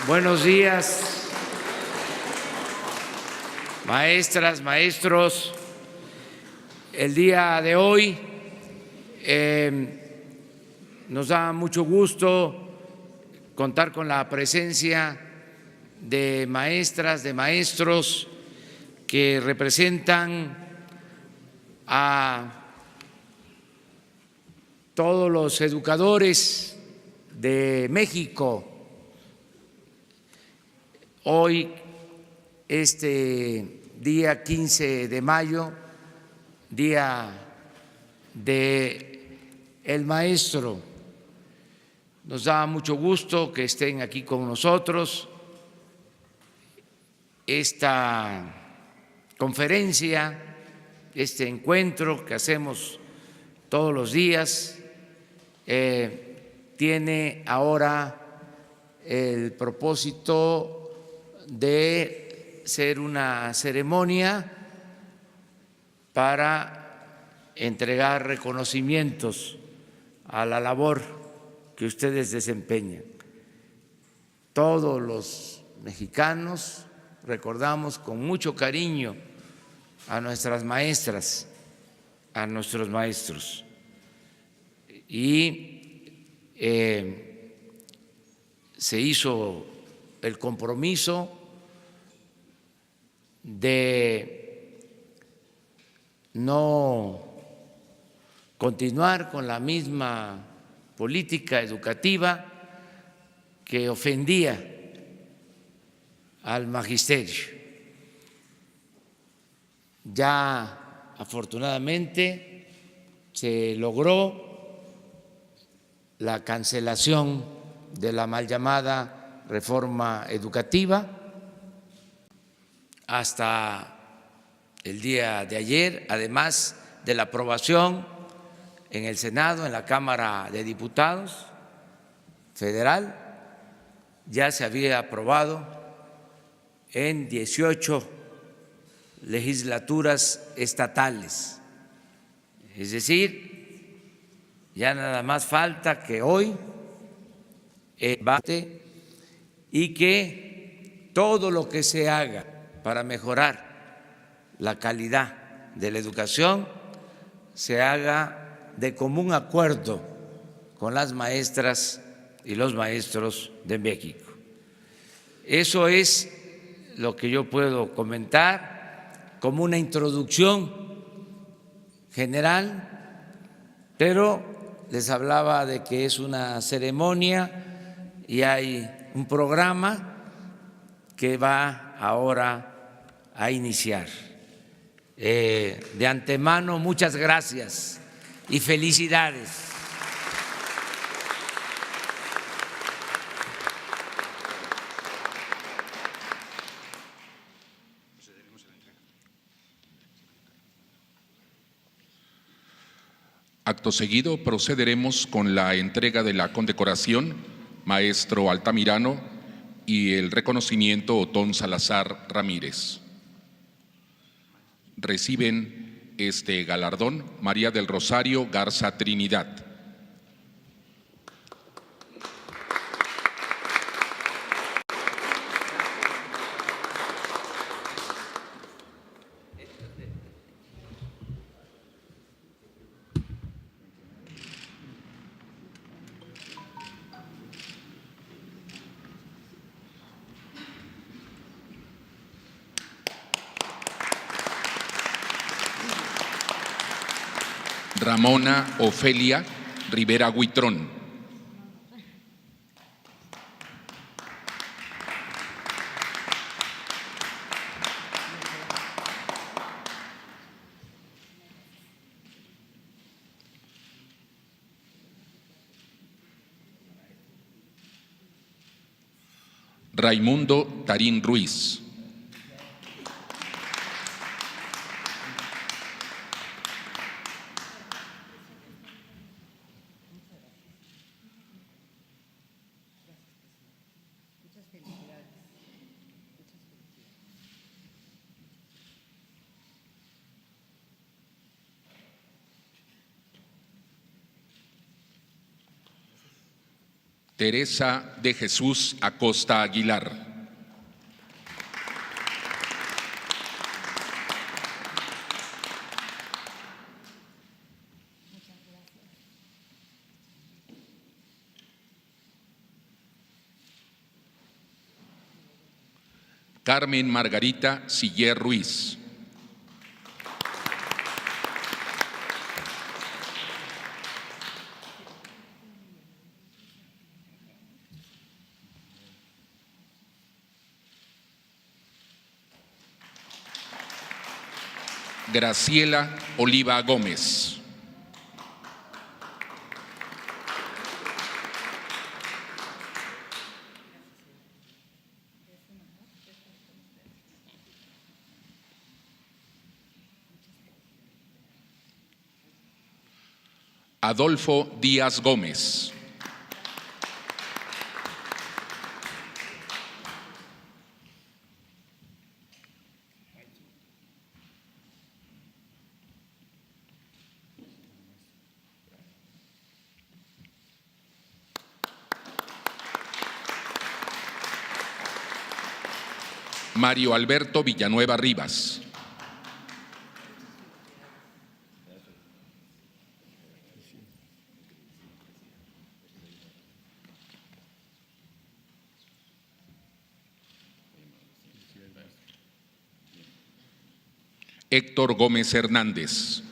Buenos días, maestras, maestros. El día de hoy nos da mucho gusto contar con la presencia de maestras, de maestros que representan a todos los educadores de México. Hoy, este día 15 de mayo, día del maestro, nos da mucho gusto que estén aquí con nosotros. Esta conferencia, este encuentro que hacemos todos los días, tiene ahora el propósito de ser una ceremonia para entregar reconocimientos a la labor que ustedes desempeñan. Todos los mexicanos recordamos con mucho cariño a nuestras maestras, a nuestros maestros, y se hizo el compromiso de no continuar con la misma política educativa que ofendía al magisterio. Ya afortunadamente se logró la cancelación de la mal llamada reforma educativa. Hasta el día de ayer, además de la aprobación en el Senado, en la Cámara de Diputados federal, ya se había aprobado en 18 legislaturas estatales. Es decir, ya nada más falta que hoy y que todo lo que se haga para mejorar la calidad de la educación se haga de común acuerdo con las maestras y los maestros de México. Eso es lo que yo puedo comentar como una introducción general, pero les hablaba de que es una ceremonia y hay un programa que va ahora a iniciar. De antemano, muchas gracias y felicidades. Acto seguido procederemos con la entrega de la condecoración Maestro Altamirano y el reconocimiento Otón Salazar Ramírez. Reciben este galardón María del Rosario Garza Trinidad. Ramona Ofelia Rivera Huitrón. Raimundo Tarín Ruiz. Teresa de Jesús Acosta Aguilar. Carmen Margarita Siller Ruiz. Graciela Oliva Gómez. Adolfo Díaz Gómez. Mario Alberto Villanueva Rivas. Héctor Gómez Hernández.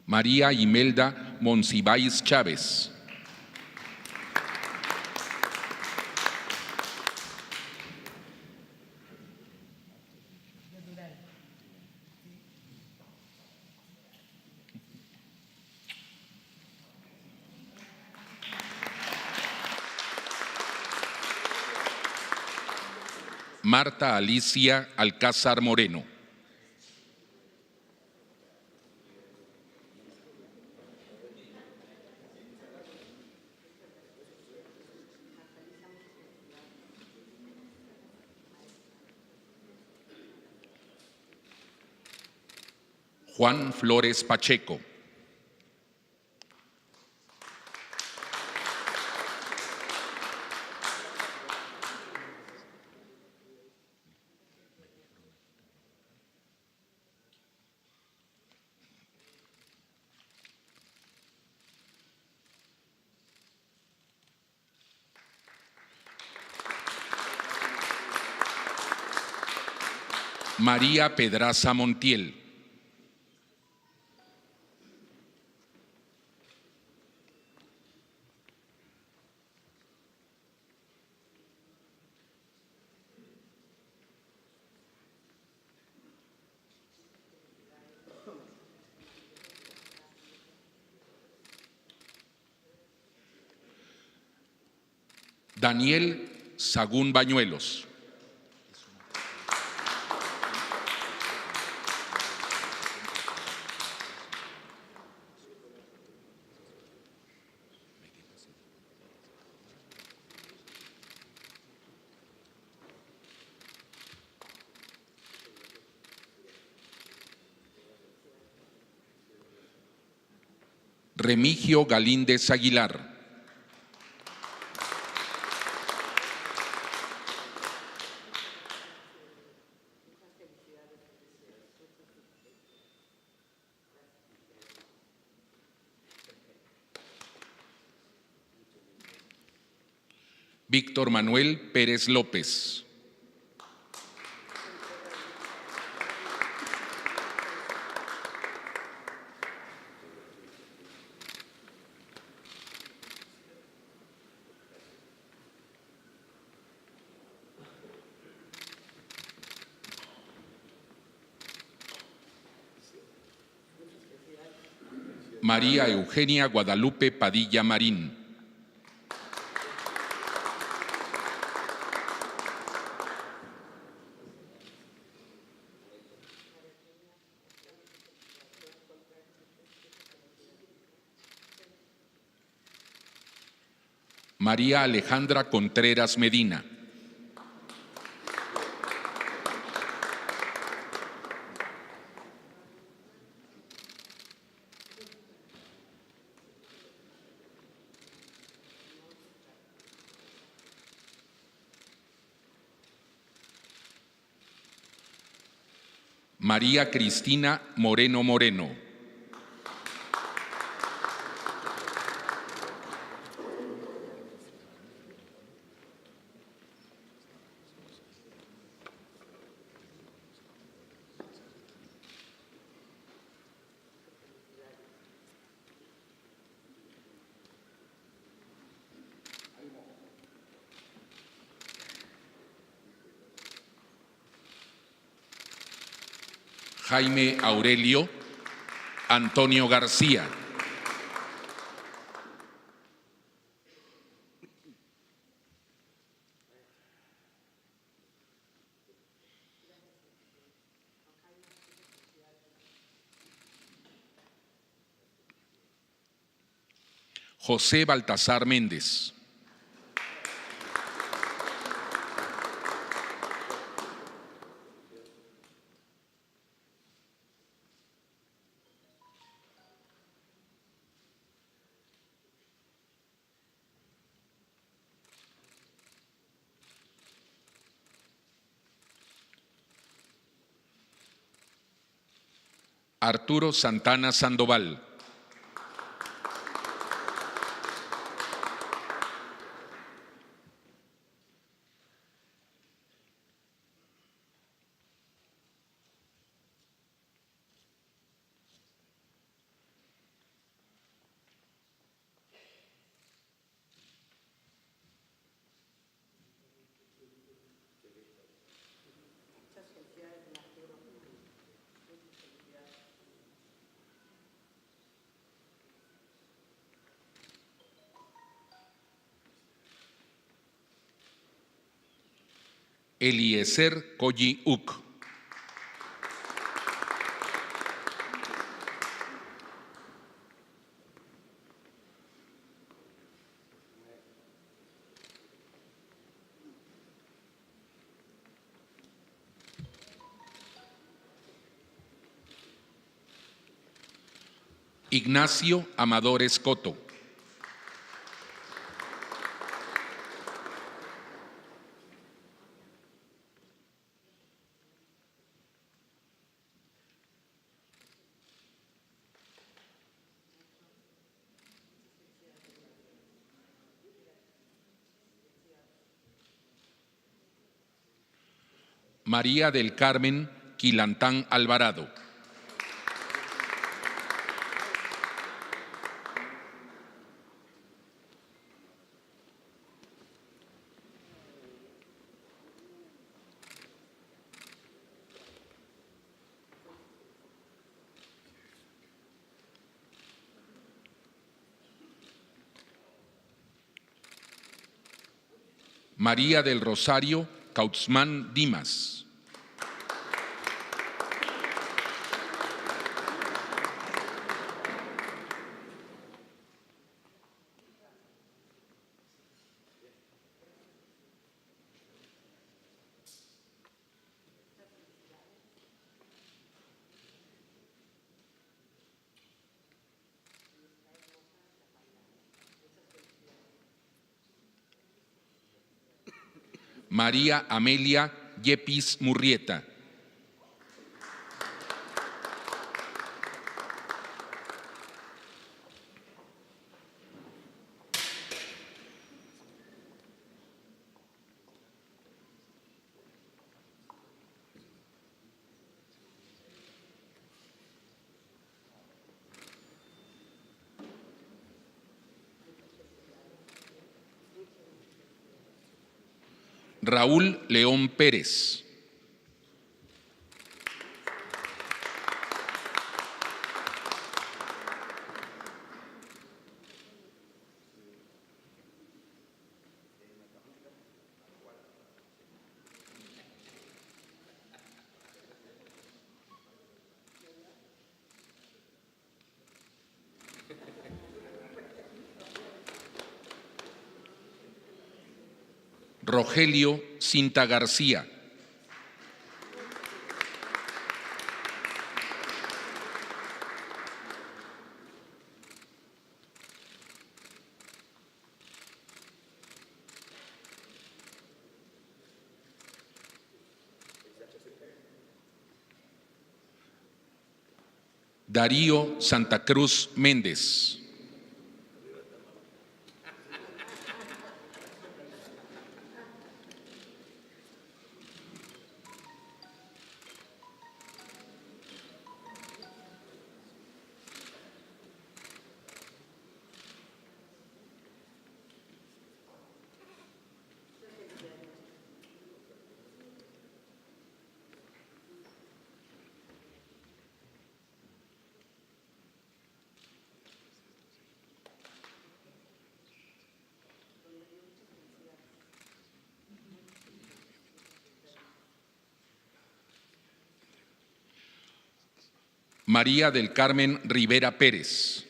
María Imelda Monsiváis Chávez. Marta Alicia Alcázar Moreno. Juan Flores Pacheco. María Pedraza Montiel. Daniel Sagún Bañuelos. Remigio Galíndez Aguilar. Víctor Manuel Pérez López. María Eugenia Guadalupe Padilla Marín. María Alejandra Contreras Medina. María Cristina Moreno Moreno. Jaime Aurelio Antonio García. José Baltasar Méndez. Arturo Santana Sandoval. Eliezer Colli Uc. Ignacio Amador Escoto. María del Carmen Quilantán Alvarado. María del Rosario Kautzman Dimas. María Amelia Yepis Murrieta. Raúl León Pérez. Rogelio Cinta García. Darío Santa Cruz Méndez. María del Carmen Rivera Pérez.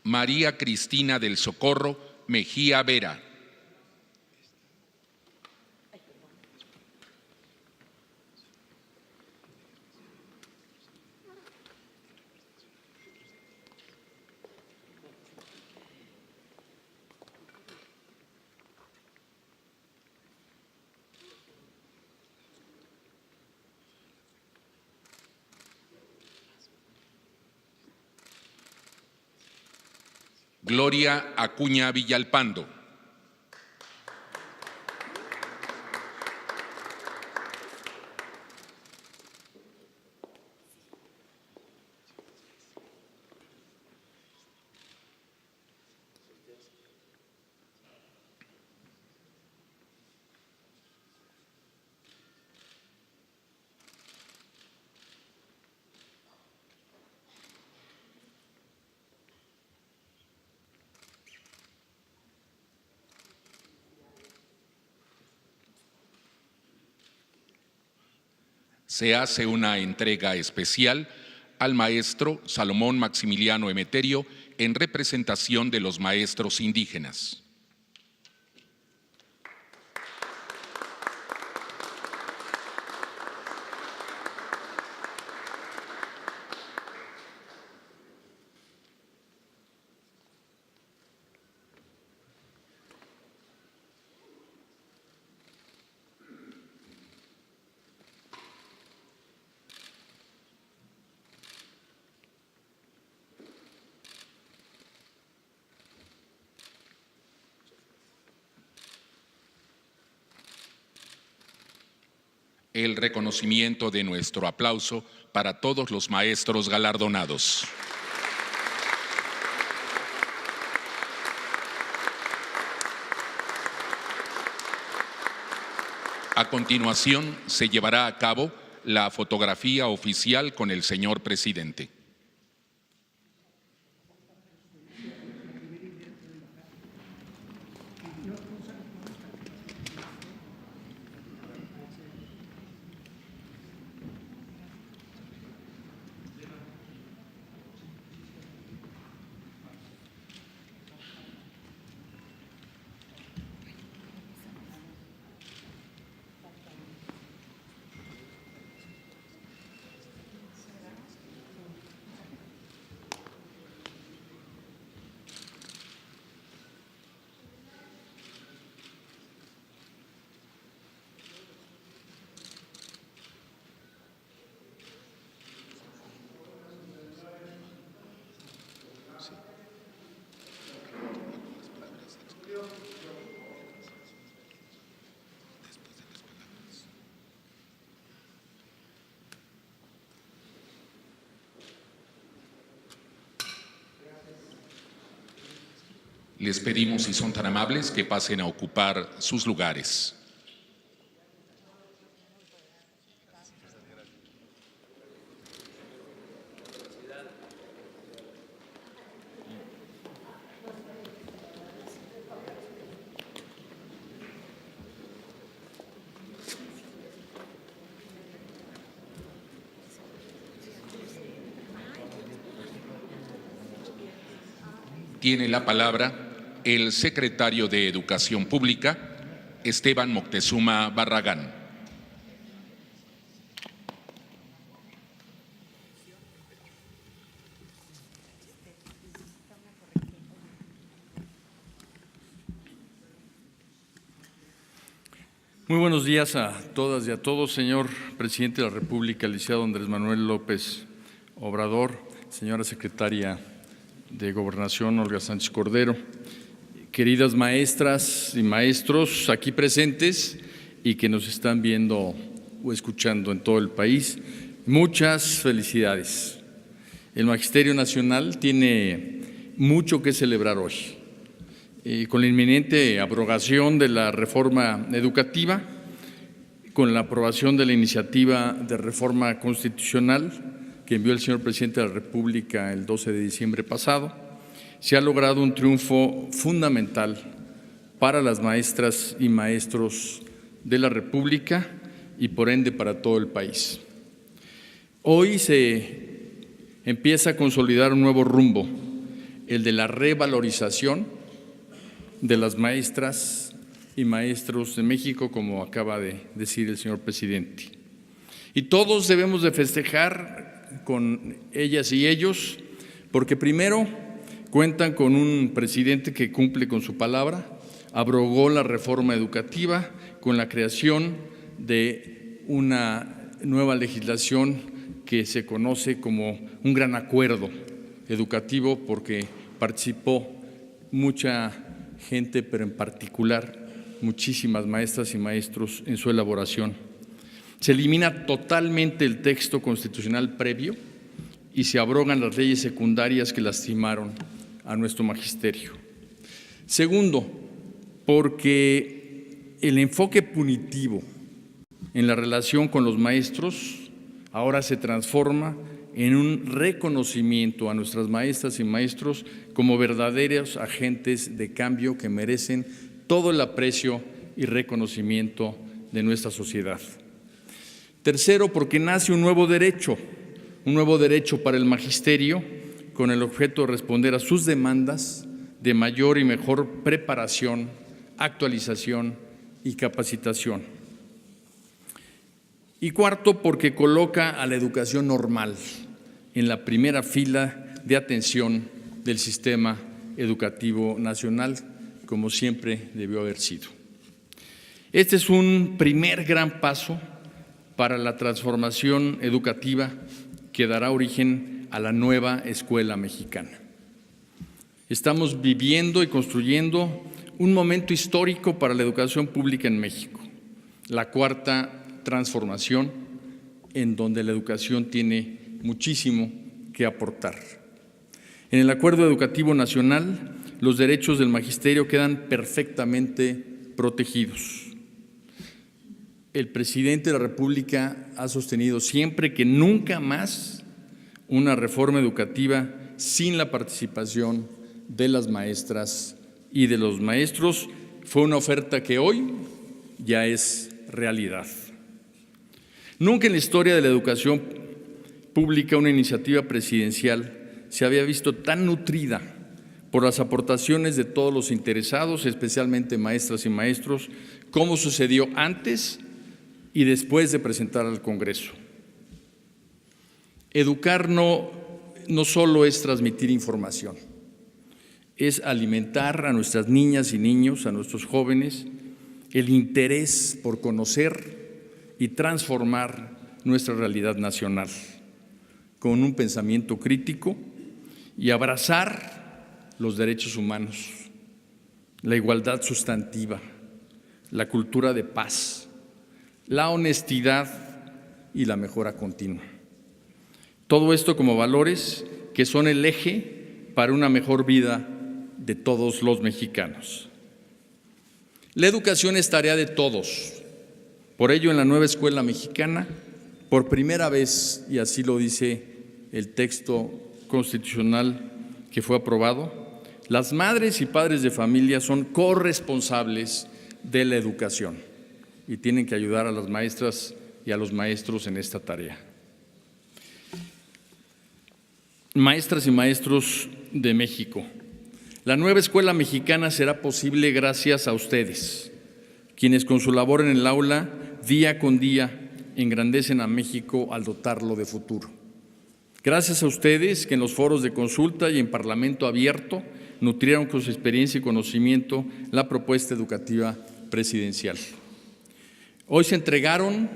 María Cristina del Socorro Mejía Vera. Gloria Acuña Villalpando. Se hace una entrega especial al maestro Salomón Maximiliano Emeterio en representación de los maestros indígenas. El reconocimiento de nuestro aplauso para todos los maestros galardonados. A continuación, se llevará a cabo la fotografía oficial con el señor presidente. Les pedimos, si son tan amables, que pasen a ocupar sus lugares. Tiene la palabra el secretario de Educación Pública, Esteban Moctezuma Barragán. Muy buenos días a todas y a todos, señor presidente de la República, licenciado Andrés Manuel López Obrador, señora secretaria de Gobernación, Olga Sánchez Cordero, queridas maestras y maestros aquí presentes y que nos están viendo o escuchando en todo el país, muchas felicidades. El Magisterio Nacional tiene mucho que celebrar hoy. Con la inminente abrogación de la reforma educativa, con la aprobación de la iniciativa de reforma constitucional que envió el señor presidente de la República el 12 de diciembre pasado, se ha logrado un triunfo fundamental para las maestras y maestros de la República y por ende para todo el país. Hoy se empieza a consolidar un nuevo rumbo, el de la revalorización de las maestras y maestros de México, como acaba de decir el señor presidente. Y todos debemos de festejar con ellas y ellos, porque primero cuentan con un presidente que cumple con su palabra, abrogó la reforma educativa con la creación de una nueva legislación que se conoce como un gran acuerdo educativo, porque participó mucha gente, pero en particular muchísimas maestras y maestros en su elaboración. Se elimina totalmente el texto constitucional previo y se abrogan las leyes secundarias que lastimaron a nuestro magisterio. Segundo, porque el enfoque punitivo en la relación con los maestros ahora se transforma en un reconocimiento a nuestras maestras y maestros como verdaderos agentes de cambio que merecen todo el aprecio y reconocimiento de nuestra sociedad. Tercero, porque nace un nuevo derecho para el magisterio con el objeto de responder a sus demandas de mayor y mejor preparación, actualización y capacitación. Y cuarto, porque coloca a la educación normal en la primera fila de atención del sistema educativo nacional, como siempre debió haber sido. Este es un primer gran paso para la transformación educativa que dará origen a la nueva escuela mexicana. Estamos viviendo y construyendo un momento histórico para la educación pública en México, la cuarta transformación en donde la educación tiene muchísimo que aportar. En el Acuerdo Educativo Nacional, los derechos del magisterio quedan perfectamente protegidos. El presidente de la República ha sostenido siempre que nunca más una reforma educativa sin la participación de las maestras y de los maestros. Fue una oferta que hoy ya es realidad. Nunca en la historia de la educación pública una iniciativa presidencial se había visto tan nutrida por las aportaciones de todos los interesados, especialmente maestras y maestros, como sucedió antes y después de presentar al Congreso. Educar no solo es transmitir información, es alimentar a nuestras niñas y niños, a nuestros jóvenes, el interés por conocer y transformar nuestra realidad nacional con un pensamiento crítico y abrazar los derechos humanos, la igualdad sustantiva, la cultura de paz, la honestidad y la mejora continua. Todo esto como valores que son el eje para una mejor vida de todos los mexicanos. La educación es tarea de todos. Por ello, en la nueva escuela mexicana, por primera vez, y así lo dice el texto constitucional que fue aprobado, las madres y padres de familia son corresponsables de la educación y tienen que ayudar a las maestras y a los maestros en esta tarea. Maestras y maestros de México, La nueva escuela mexicana será posible gracias a ustedes, quienes con su labor en el aula, día con día, engrandecen a México al dotarlo de futuro. Gracias a ustedes que en los foros de consulta y en Parlamento abierto nutrieron con su experiencia y conocimiento la propuesta educativa presidencial. Hoy se entregaron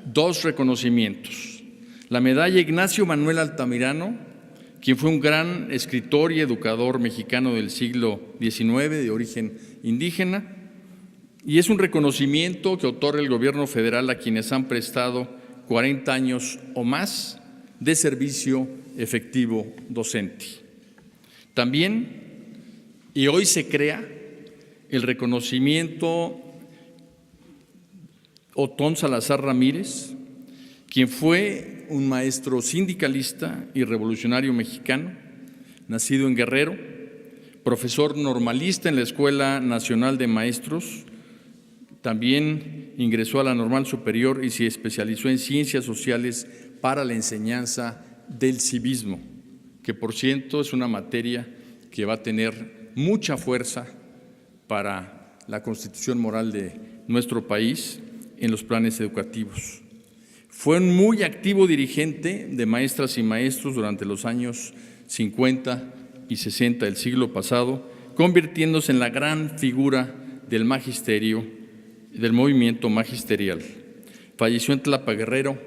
2 reconocimientos. La medalla Ignacio Manuel Altamirano, quien fue un gran escritor y educador mexicano del siglo XIX de origen indígena, y es un reconocimiento que otorga el Gobierno federal a quienes han prestado 40 años o más de servicio efectivo docente. También, y hoy se crea, el reconocimiento Otón Salazar Ramírez, quien fue un maestro sindicalista y revolucionario mexicano, nacido en Guerrero, profesor normalista en la Escuela Nacional de Maestros, también ingresó a la Normal Superior y se especializó en Ciencias Sociales para la enseñanza del civismo, que por cierto es una materia que va a tener mucha fuerza para la constitución moral de nuestro país en los planes educativos. Fue un muy activo dirigente de maestras y maestros durante los años 50 y 60 del siglo pasado, convirtiéndose en la gran figura del magisterio, del movimiento magisterial. Falleció en Tlapa, Guerrero,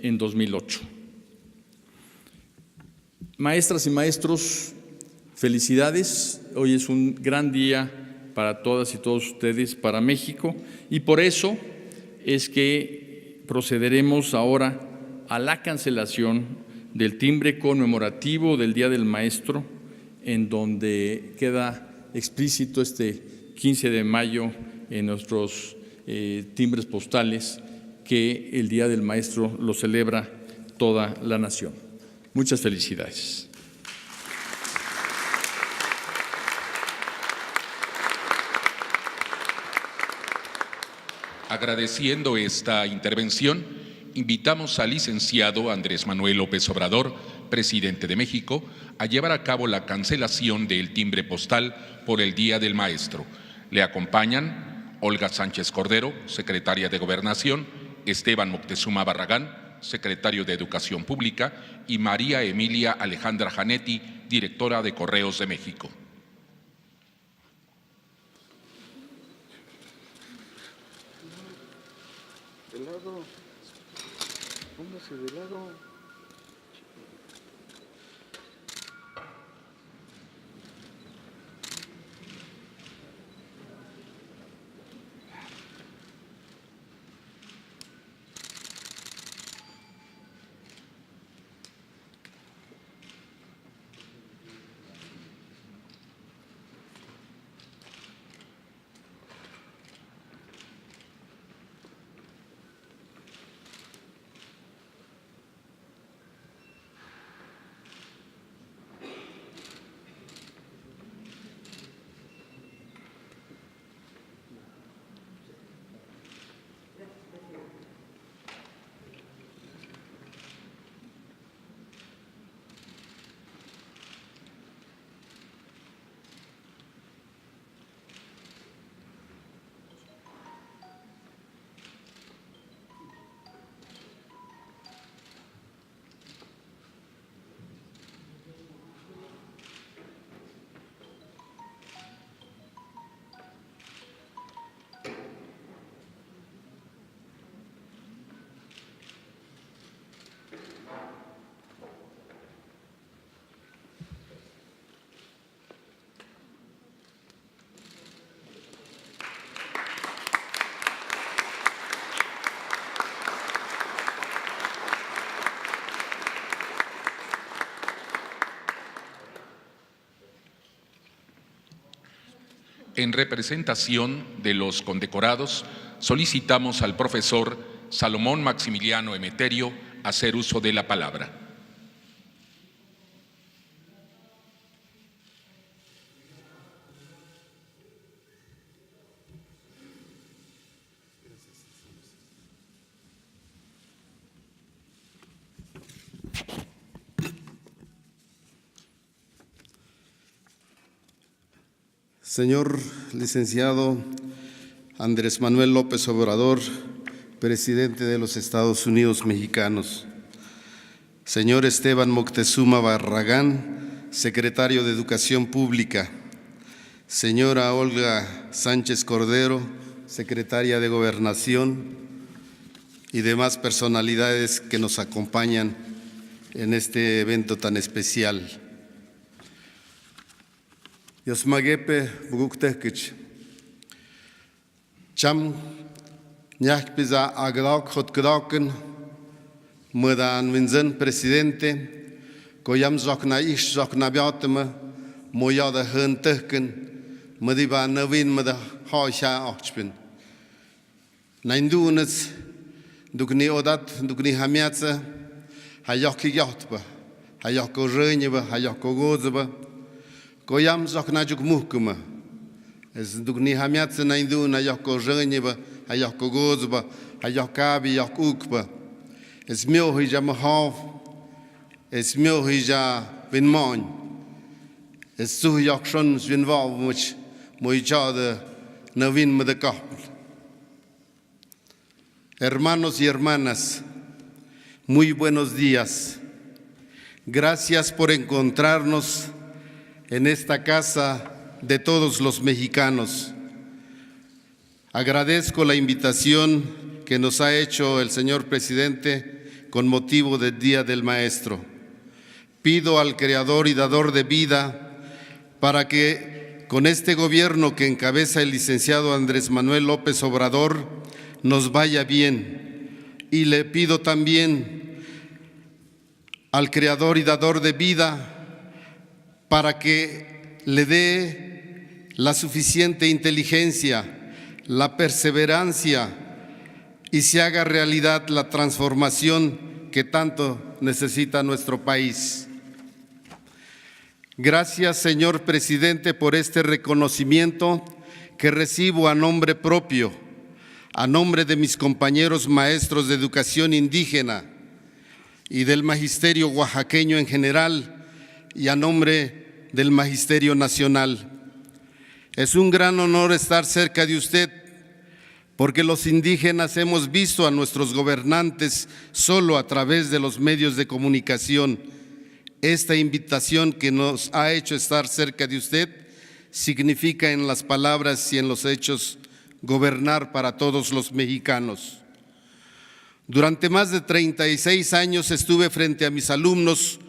en 2008. Maestras y maestros, felicidades. Hoy es un gran día para todas y todos ustedes, para México, y por eso es que procederemos ahora a la cancelación del timbre conmemorativo del Día del Maestro, en donde queda explícito este 15 de mayo en nuestros timbres postales que el Día del Maestro lo celebra toda la nación. Muchas felicidades. Agradeciendo esta intervención, invitamos al licenciado Andrés Manuel López Obrador, presidente de México, a llevar a cabo la cancelación del timbre postal por el Día del Maestro. Le acompañan Olga Sánchez Cordero, secretaria de Gobernación, Esteban Moctezuma Barragán, secretario de Educación Pública, y María Emilia Alejandra Janetti, directora de Correos de México. De lado, póngase de lado. En representación de los condecorados, solicitamos al profesor Salomón Maximiliano Emeterio hacer uso de la palabra. Señor licenciado Andrés Manuel López Obrador, presidente de los Estados Unidos mexicanos. Señor Esteban Moctezuma Barragán, secretario de Educación Pública. Señora Olga Sánchez Cordero, secretaria de Gobernación, y demás personalidades que nos acompañan en este evento tan especial. Yosmagepe Buguktekich. Cham Nyakpiza Agrak Hotgraken, Mudan Winzen, presidente, Koyam Zokna Ish Zokna Biatema, Moyada Hunteken, Madiba Navin Mada Haisha Ochpin. Naindunes, Dugni Odat, Dugni Hamiatsa, Hayaki Yatba, Hayako Renyeba, Hayako Gozaba, Koyam Zokna Jukmukuma, as Dugni Hamiatsa Nainduna, Hayako Renyeba, Hayako Gozaba, Hayakabi Yakukba, as Milhija Mahav, as Milhija Vinmon, as Suhyakshon Vinval, which Moijada Navin Madakap. Hermanos y hermanas, muy buenos días. Gracias por encontrarnos en esta casa de todos los mexicanos. Agradezco la invitación que nos ha hecho el señor presidente con motivo del Día del Maestro. Pido al Creador y Dador de vida para que con este gobierno que encabeza el licenciado Andrés Manuel López Obrador nos vaya bien, y le pido también al Creador y Dador de vida para que le dé la suficiente inteligencia, la perseverancia y se haga realidad la transformación que tanto necesita nuestro país. Gracias, señor presidente, por este reconocimiento que recibo a nombre propio, a nombre de mis compañeros maestros de educación indígena y del magisterio oaxaqueño en general y a nombre del magisterio nacional. Es un gran honor estar cerca de usted porque los indígenas hemos visto a nuestros gobernantes solo a través de los medios de comunicación. Esta invitación que nos ha hecho estar cerca de usted significa en las palabras y en los hechos gobernar para todos los mexicanos. Durante más de 36 años estuve frente a mis alumnos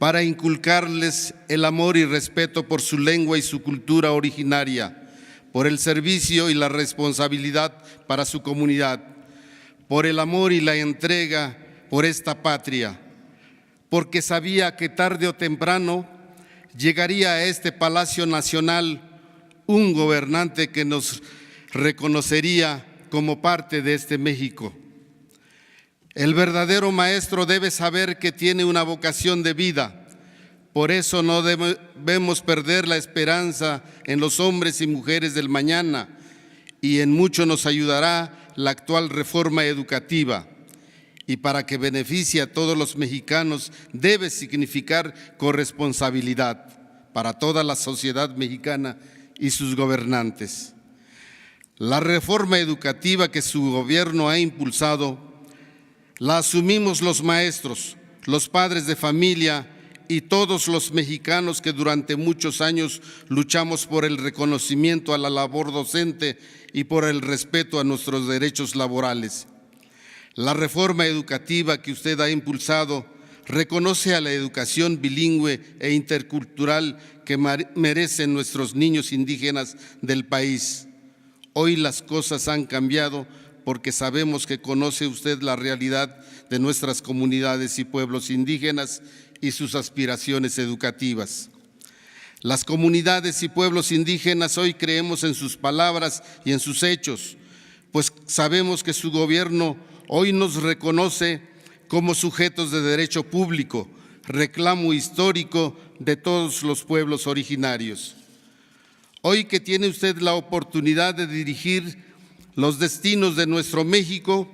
para inculcarles el amor y respeto por su lengua y su cultura originaria, por el servicio y la responsabilidad para su comunidad, por el amor y la entrega por esta patria, porque sabía que tarde o temprano llegaría a este Palacio Nacional un gobernante que nos reconocería como parte de este México. El verdadero maestro debe saber que tiene una vocación de vida. Por eso no debemos perder la esperanza en los hombres y mujeres del mañana, y en mucho nos ayudará la actual reforma educativa. Y para que beneficie a todos los mexicanos debe significar corresponsabilidad para toda la sociedad mexicana y sus gobernantes. La reforma educativa que su gobierno ha impulsado, la asumimos los maestros, los padres de familia y todos los mexicanos que durante muchos años luchamos por el reconocimiento a la labor docente y por el respeto a nuestros derechos laborales. La reforma educativa que usted ha impulsado reconoce a la educación bilingüe e intercultural que merecen nuestros niños indígenas del país. Hoy las cosas han cambiado porque sabemos que conoce usted la realidad de nuestras comunidades y pueblos indígenas y sus aspiraciones educativas. Las comunidades y pueblos indígenas hoy creemos en sus palabras y en sus hechos, pues sabemos que su gobierno hoy nos reconoce como sujetos de derecho público, reclamo histórico de todos los pueblos originarios. Hoy que tiene usted la oportunidad de dirigir los destinos de nuestro México,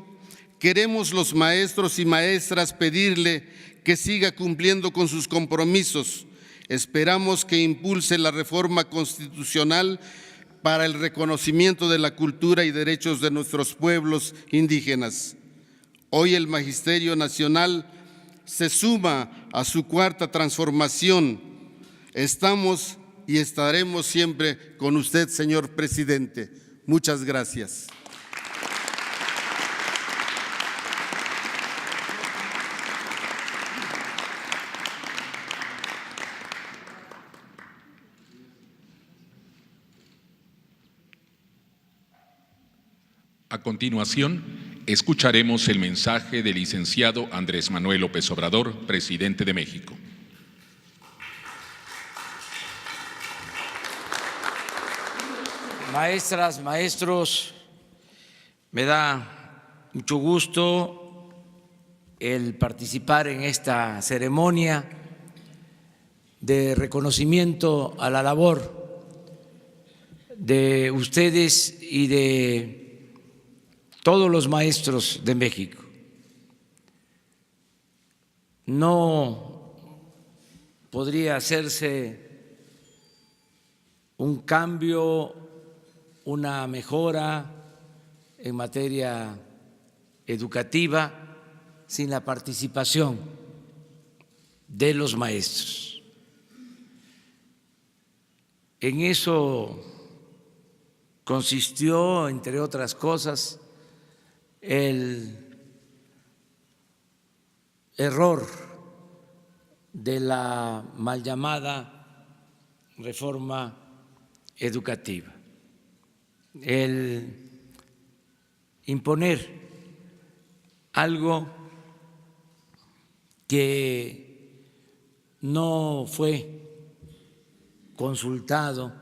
queremos los maestros y maestras pedirle que siga cumpliendo con sus compromisos Esperamos que impulse la reforma constitucional para el reconocimiento de la cultura y derechos de nuestros pueblos indígenas. Hoy el Magisterio Nacional se suma a su cuarta transformación. Estamos y estaremos siempre con usted, señor presidente. Muchas gracias. A continuación, escucharemos el mensaje del licenciado Andrés Manuel López Obrador, presidente de México. Maestras, maestros, me da mucho gusto el participar en esta ceremonia de reconocimiento a la labor de ustedes y de todos los maestros de México. No podría hacerse un cambio, una mejora en materia educativa sin la participación de los maestros. En eso consistió, entre otras cosas, el error de la mal llamada reforma educativa, el imponer algo que no fue consultado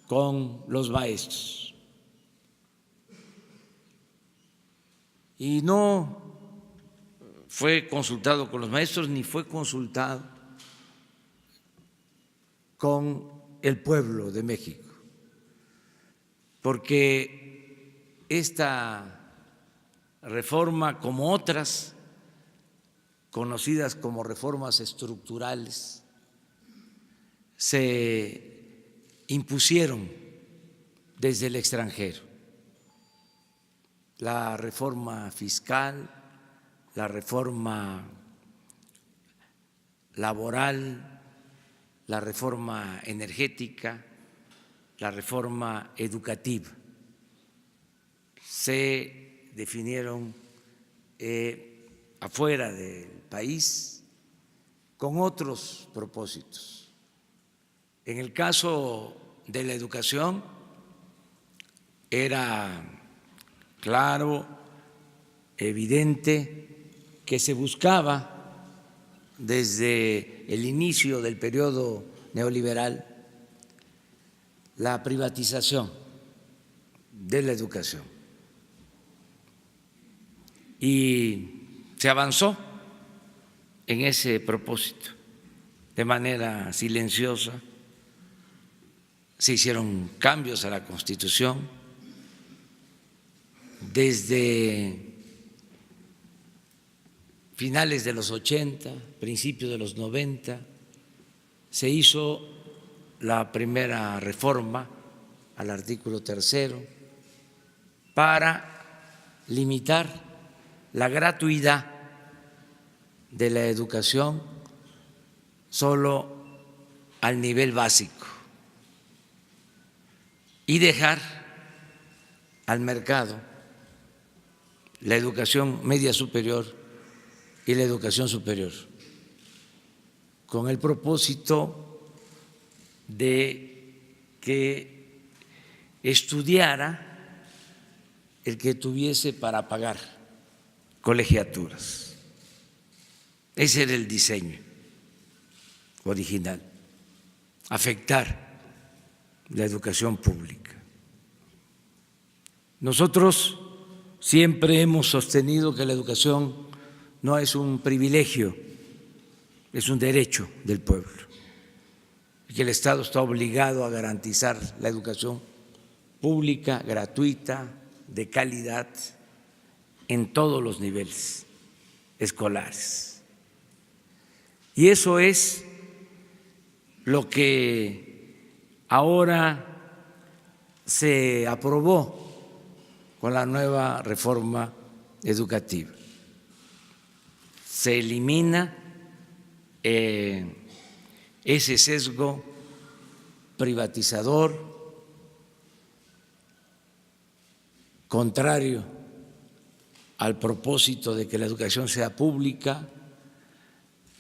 con los maestros. Y no fue consultado con los maestros ni fue consultado con el pueblo de México, porque esta reforma, como otras conocidas como reformas estructurales, se impusieron desde el extranjero. La reforma fiscal, la reforma laboral, la reforma energética, la reforma educativa, se definieron afuera del país con otros propósitos. En el caso de la educación era claro, evidente, que se buscaba desde el inicio del periodo neoliberal la privatización de la educación. Y se avanzó en ese propósito de manera silenciosa, se hicieron cambios a la Constitución. Desde finales de los 80, principios de los 90, se hizo la primera reforma al artículo 3 para limitar la gratuidad de la educación solo al nivel básico y dejar al mercado la educación media superior y la educación superior, con el propósito de que estudiara el que tuviese para pagar colegiaturas. Ese era el diseño original, afectar la educación pública. Nosotros siempre hemos sostenido que la educación no es un privilegio, es un derecho del pueblo, y que el Estado está obligado a garantizar la educación pública, gratuita, de calidad, en todos los niveles escolares. Y eso es lo que ahora se aprobó con la nueva reforma educativa. Se elimina ese sesgo privatizador, contrario al propósito de que la educación sea pública,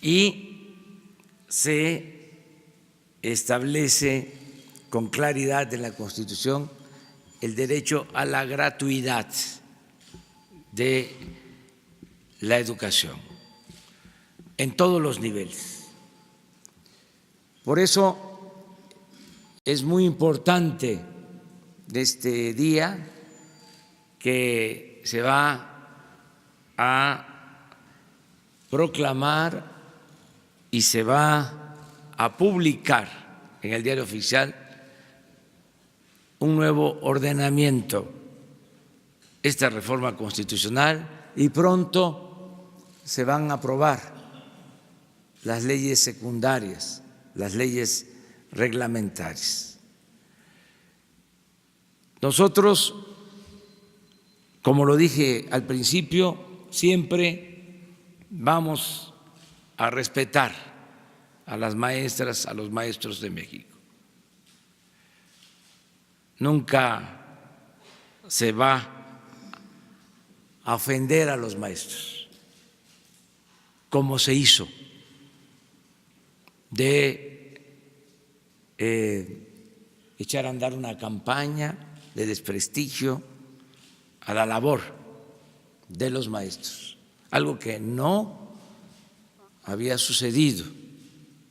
y se establece con claridad en la Constitución el derecho a la gratuidad de la educación en todos los niveles. Por eso es muy importante este día que se va a proclamar y se va a publicar en el Diario Oficial un nuevo ordenamiento, esta reforma constitucional, y pronto se van a aprobar las leyes secundarias, las leyes reglamentarias. Nosotros, como lo dije al principio, siempre vamos a respetar a las maestras, a los maestros de México. Nunca se va a ofender a los maestros, como se hizo de echar a andar una campaña de desprestigio a la labor de los maestros, algo que no había sucedido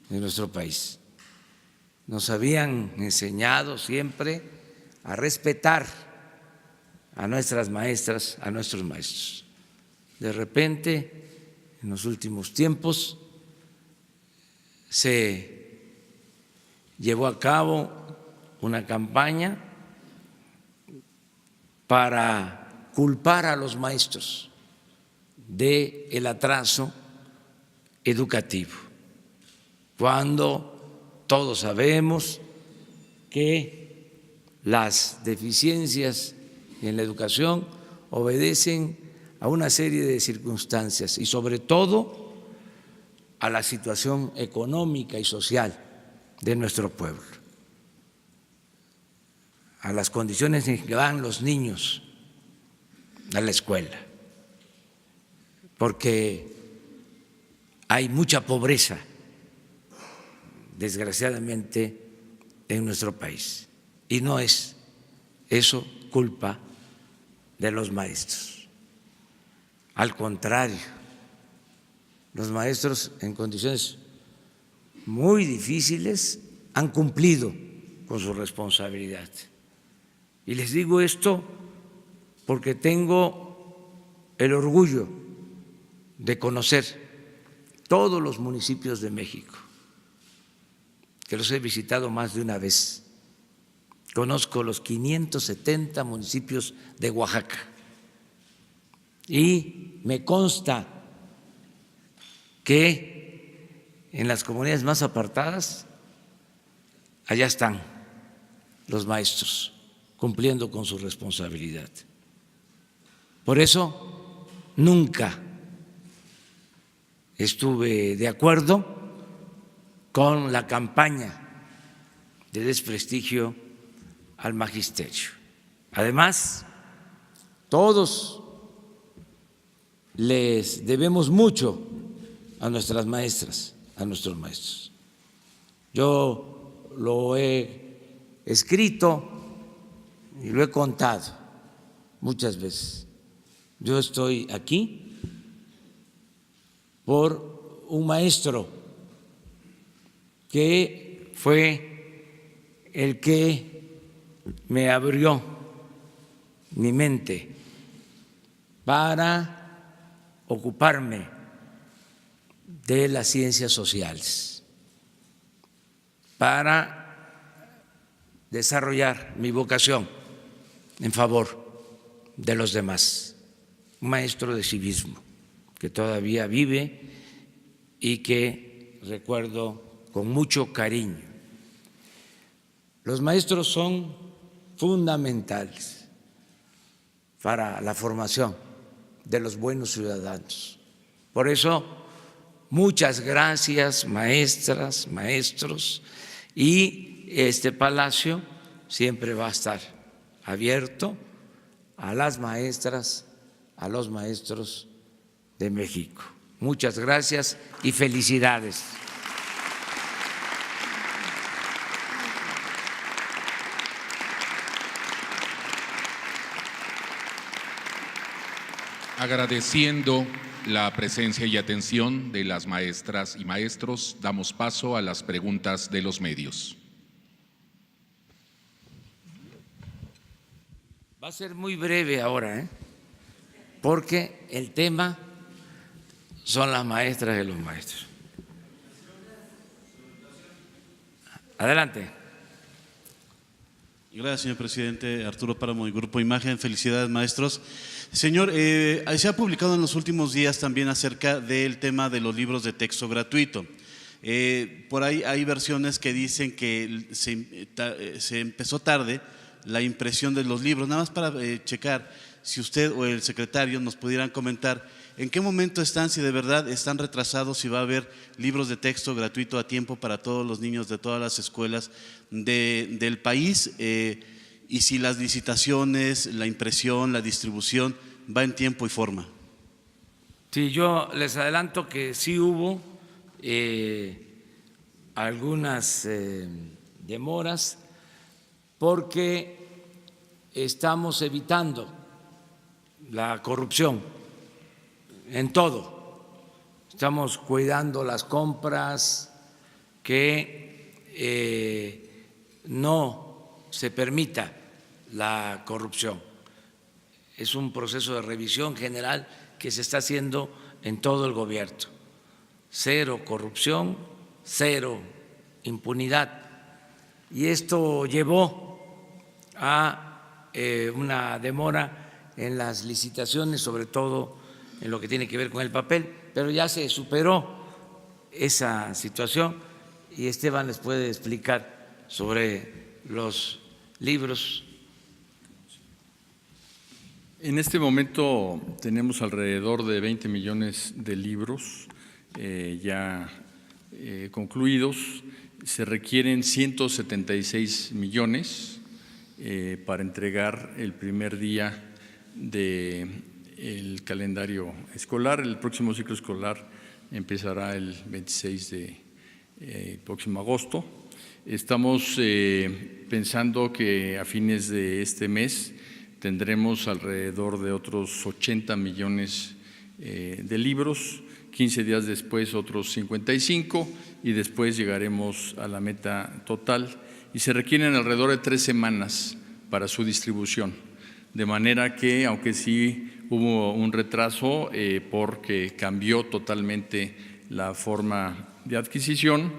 en nuestro país. Nos habían enseñado siempre a respetar a nuestras maestras, a nuestros maestros. De repente, en los últimos tiempos, se llevó a cabo una campaña para culpar a los maestros del atraso educativo, cuando todos sabemos que las deficiencias en la educación obedecen a una serie de circunstancias y sobre todo a la situación económica y social de nuestro pueblo, a las condiciones en que van los niños a la escuela, porque hay mucha pobreza, desgraciadamente, en nuestro país. Y no es eso culpa de los maestros. Al contrario, los maestros en condiciones muy difíciles han cumplido con su responsabilidad. Y les digo esto porque tengo el orgullo de conocer todos los municipios de México, que los he visitado más de una vez. Conozco los 570 municipios de Oaxaca y me consta que en las comunidades más apartadas, allá están los maestros cumpliendo con su responsabilidad. Por eso nunca estuve de acuerdo con la campaña de desprestigio al magisterio. Además, todos les debemos mucho a nuestras maestras, a nuestros maestros. Yo lo he escrito y lo he contado muchas veces. Yo estoy aquí por un maestro que fue el que me abrió mi mente para ocuparme de las ciencias sociales, para desarrollar mi vocación en favor de los demás. Un maestro de civismo que todavía vive y que recuerdo con mucho cariño. Los maestros son fundamentales para la formación de los buenos ciudadanos. Por eso, muchas gracias, maestras, maestros, y este palacio siempre va a estar abierto a las maestras, a los maestros de México. Muchas gracias y felicidades. Agradeciendo la presencia y atención de las maestras y maestros, damos paso a las preguntas de los medios. Va a ser muy breve ahora, porque el tema son las maestras y los maestros. Adelante. Gracias, señor presidente. Arturo Páramo, del Grupo Imagen. Felicidades, maestros. Señor, se ha publicado en los últimos días también acerca del tema de los libros de texto gratuito. Por ahí hay versiones que dicen que se empezó tarde la impresión de los libros. Nada más para checar si usted o el secretario nos pudieran comentar en qué momento están, si de verdad están retrasados, si va a haber libros de texto gratuito a tiempo para todos los niños de todas las escuelas del país, y si las licitaciones, la impresión, la distribución va en tiempo y forma. Sí, yo les adelanto que sí hubo algunas demoras porque estamos evitando la corrupción en todo. Estamos cuidando las compras, que no se permita la corrupción. Es un proceso de revisión general que se está haciendo en todo el gobierno. Cero corrupción, cero impunidad. Y esto llevó a una demora en las licitaciones, sobre todo en lo que tiene que ver con el papel, pero ya se superó esa situación y Esteban les puede explicar sobre los libros. En este momento tenemos alrededor de 20 millones de libros ya concluidos. Se requieren 176 millones para entregar el primer día del calendario escolar. El próximo ciclo escolar empezará el 26 de próximo agosto. Estamos pensando que a fines de este mes tendremos alrededor de otros 80 millones de libros, 15 días después otros 55 y después llegaremos a la meta total y se requieren alrededor de 3 semanas para su distribución, de manera que aunque sí hubo un retraso porque cambió totalmente la forma de adquisición,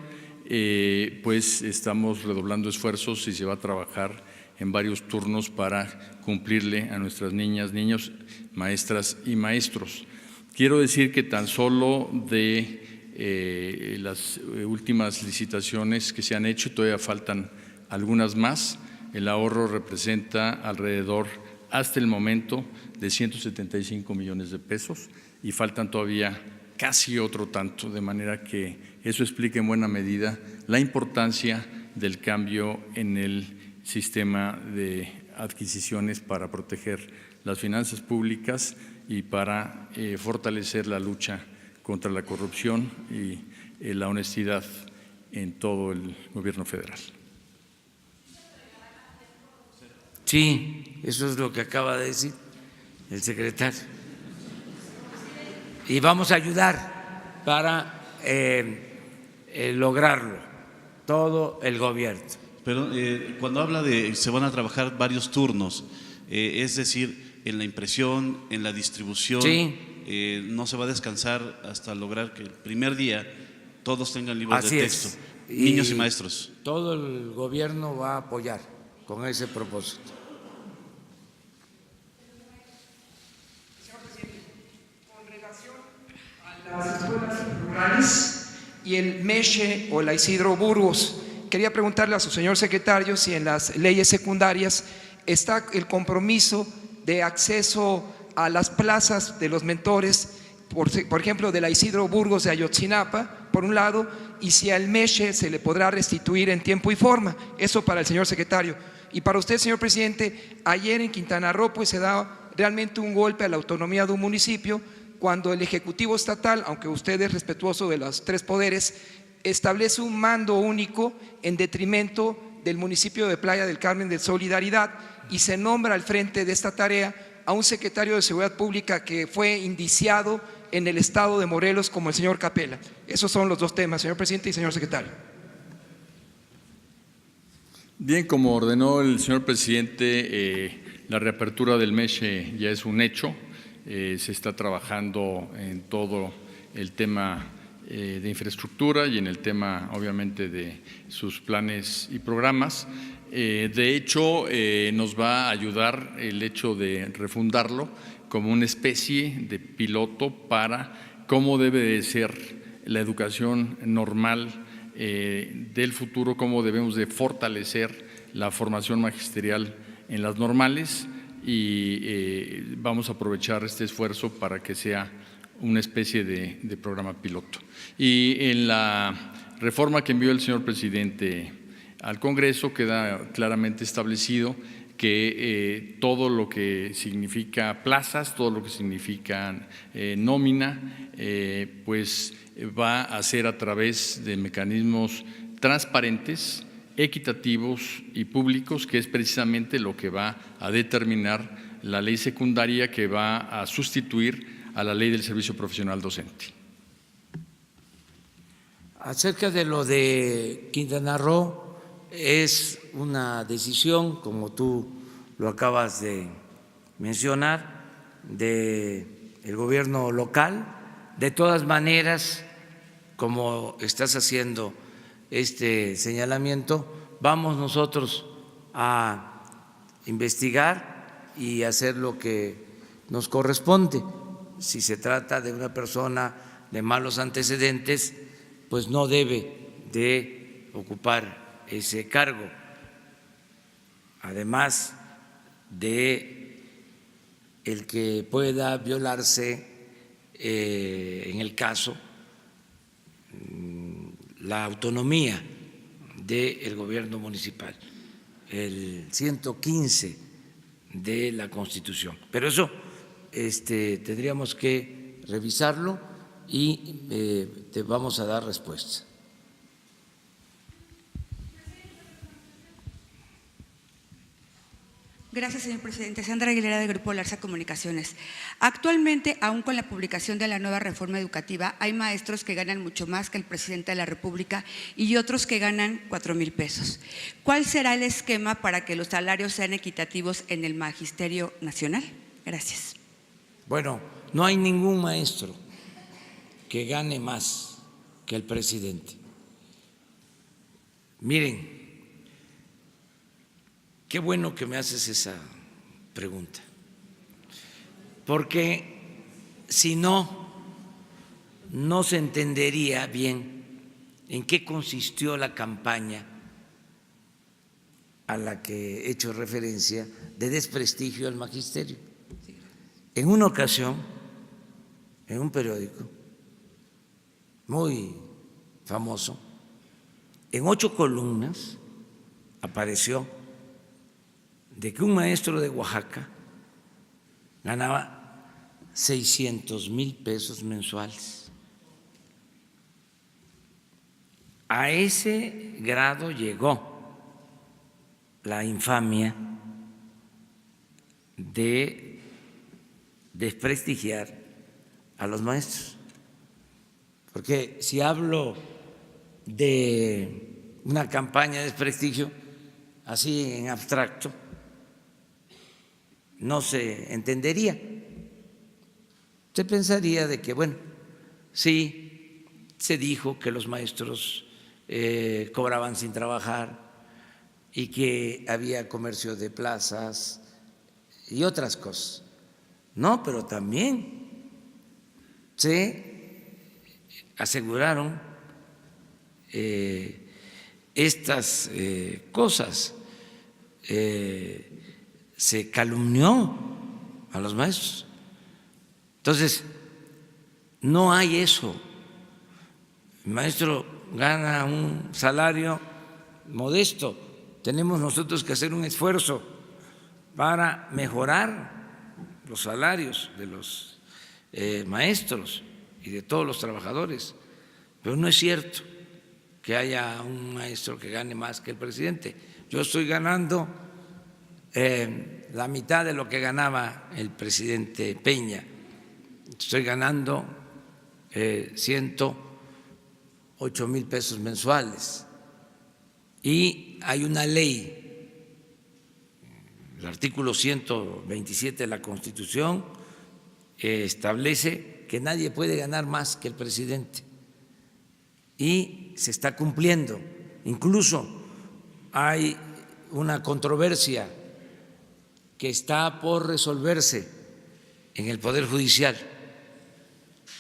pues estamos redoblando esfuerzos y se va a trabajar en varios turnos para cumplirle a nuestras niñas, niños, maestras y maestros. Quiero decir que tan solo de las últimas licitaciones que se han hecho, todavía faltan algunas más, el ahorro representa alrededor, hasta el momento, de 175 millones de pesos y faltan todavía casi otro tanto, de manera que eso explica en buena medida la importancia del cambio en el sistema de adquisiciones para proteger las finanzas públicas y para fortalecer la lucha contra la corrupción y la honestidad en todo el gobierno federal. Sí, eso es lo que acaba de decir el secretario. Y vamos a ayudar para lograrlo, todo el gobierno. Pero cuando habla de se van a trabajar varios turnos, es decir, en la impresión, en la distribución, sí. No se va a descansar hasta lograr que el primer día todos tengan libros Así de texto, es. niños y maestros. Todo el gobierno va a apoyar con ese propósito. Señor presidente, con relación a las escuelas rurales, y el Meche o la Isidro Burgos. Quería preguntarle a su señor secretario si en las leyes secundarias está el compromiso de acceso a las plazas de los mentores, por ejemplo, de la Isidro Burgos de Ayotzinapa, por un lado, y si al Meche se le podrá restituir en tiempo y forma. Eso para el señor secretario. Y para usted, señor presidente, ayer en Quintana Roo pues se da realmente un golpe a la autonomía de un municipio cuando el Ejecutivo Estatal, aunque usted es respetuoso de los tres poderes, establece un mando único en detrimento del municipio de Playa del Carmen de Solidaridad y se nombra al frente de esta tarea a un secretario de Seguridad Pública que fue indiciado en el estado de Morelos como el señor Capella. Esos son los dos temas, señor presidente y señor secretario. Bien, como ordenó el señor presidente, la reapertura del Meche ya es un hecho. Se está trabajando en todo el tema de infraestructura y en el tema, obviamente, de sus planes y programas. De hecho, nos va a ayudar el hecho de refundarlo como una especie de piloto para cómo debe de ser la educación normal del futuro, cómo debemos de fortalecer la formación magisterial en las normales y vamos a aprovechar este esfuerzo para que sea una especie de programa piloto. Y en la reforma que envió el señor presidente al Congreso queda claramente establecido que todo lo que significa plazas, todo lo que significa nómina, pues va a ser a través de mecanismos transparentes, equitativos y públicos, que es precisamente lo que va a determinar la ley secundaria que va a sustituir a la ley del servicio profesional docente. Acerca de lo de Quintana Roo, es una decisión, como tú lo acabas de mencionar, del gobierno local. De todas maneras, como estás haciendo este señalamiento, vamos nosotros a investigar y hacer lo que nos corresponde. Si se trata de una persona de malos antecedentes, pues no debe de ocupar ese cargo, además de el que pueda violarse en el caso la autonomía del gobierno municipal, el 115 de la Constitución. Pero eso tendríamos que revisarlo y te vamos a dar respuesta. Gracias, señor presidente. Sandra Aguilera, del Grupo Larsa Comunicaciones. Actualmente, aún con la publicación de la nueva reforma educativa, hay maestros que ganan mucho más que el presidente de la República y otros que ganan 4,000 pesos. ¿Cuál será el esquema para que los salarios sean equitativos en el Magisterio Nacional? Gracias. Bueno, no hay ningún maestro que gane más que el presidente. Miren, qué bueno que me haces esa pregunta, porque si no, no se entendería bien en qué consistió la campaña a la que he hecho referencia de desprestigio al magisterio. En una ocasión, en un periódico muy famoso, en 8 columnas apareció de que un maestro de Oaxaca ganaba 600,000 pesos mensuales. A ese grado llegó la infamia de desprestigiar a los maestros. Porque si hablo de una campaña de desprestigio, así en abstracto, no se entendería. Se pensaría de que, bueno, sí, se dijo que los maestros cobraban sin trabajar y que había comercio de plazas y otras cosas. No, pero también se aseguraron estas cosas. Se calumnió a los maestros. Entonces, no hay eso. El maestro gana un salario modesto. Tenemos nosotros que hacer un esfuerzo para mejorar los salarios de los maestros y de todos los trabajadores. Pero no es cierto que haya un maestro que gane más que el presidente. Yo estoy ganando la mitad de lo que ganaba el presidente Peña. Estoy ganando 108,000 pesos mensuales. Y hay una ley, el artículo 127 de la Constitución establece que nadie puede ganar más que el presidente. Y se está cumpliendo. Incluso hay una controversia que está por resolverse en el Poder Judicial